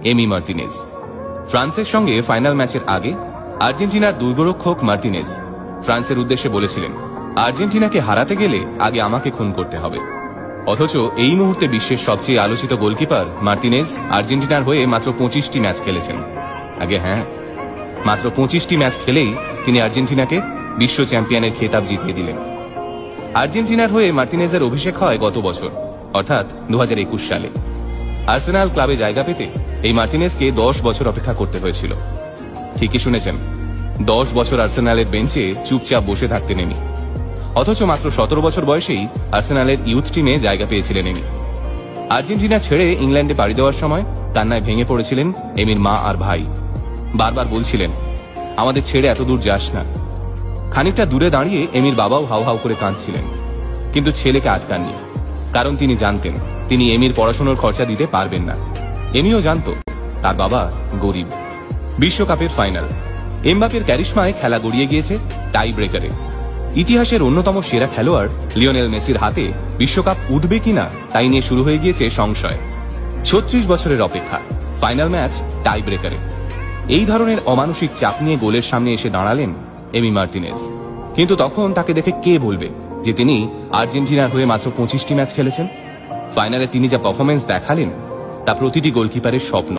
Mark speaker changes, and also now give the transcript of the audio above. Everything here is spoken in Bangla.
Speaker 1: এমি মার্তিনেজ। ফ্রান্সের সঙ্গে ফাইনাল ম্যাচের আগে আর্জেন্টিনার দুর্গরক্ষক মার্তিনেজ ফ্রান্সের উদ্দেশ্যে বলেছিলেন, আর্জেন্টিনাকে হারাতে গেলে আগে আমাকে খুন করতে হবে। অথচ এই মুহূর্তে বিশ্বের সবচেয়ে আলোচিত গোলকিপার মার্তিনেজ আর্জেন্টিনার হয়ে মাত্র 25টি ম্যাচ খেলেছেন। আগে হ্যাঁ, মাত্র 25টি ম্যাচ খেলেই তিনি আর্জেন্টিনাকে বিশ্ব চ্যাম্পিয়নের খেতাব জিতিয়ে দিলেন। আর্জেন্টিনার হয়ে মার্তিনেজের অভিষেক হয় গত বছর, অর্থাৎ 2021 সালে। আর্সেনাল ক্লাবে জায়গা পেতে এই মার্তিনেজকে 10 বছর অপেক্ষা করতে হয়েছিল। ঠিকই শুনেছেন, 10 বছর আর্সেনালের বেঞ্চে চুপচাপ বসে থাকতেন এমি। অথচ মাত্র 17 বছর বয়সেই আর্সেনালের ইউথ টিমে জায়গা পেয়েছিলেন এমি। আর্জেন্টিনা ছেড়ে ইংল্যান্ডে পাড়ি দেওয়ার সময় কান্নায় ভেঙে পড়েছিলেন এমির মা আর ভাই। বারবার বলছিলেন, আমাদের ছেড়ে এত দূর যাস না। খানিকটা দূরে দাঁড়িয়ে এমির বাবাও হাউ হাউ করে কাঁদছিলেন, কিন্তু ছেলেকে আটকাননি, কারণ তিনি জানতেন তিনি এমির পড়াশোনার খরচা দিতে পারবেন না। এমিও জানত তার বাবা গরিব। বিশ্বকাপের ফাইনাল, এমবাপের ক্যারিশমায় খেলা গড়িয়ে গিয়েছে টাই ব্রেকারে। ইতিহাসের অন্যতম সেরা খেলোয়াড় লিওনেল মেসির হাতে বিশ্বকাপ উঠবে কিনা তাই নিয়ে শুরু হয়ে গিয়েছে সংশয়। 36 বছরের অপেক্ষা, ফাইনাল ম্যাচ টাই ব্রেকারে। এই ধরনের অমানসিক চাপ নিয়ে গোলের সামনে এসে দাঁড়ালেন এমি মার্তিনেজ। কিন্তু তখন তাকে দেখে কে বলবে যে তিনি আর্জেন্টিনার হয়ে মাত্র 25টি ম্যাচ খেলেছেন? ফাইনালে তিনি যা পারফরমেন্স দেখালেন তা প্রতিটি গোলকিপারের স্বপ্ন।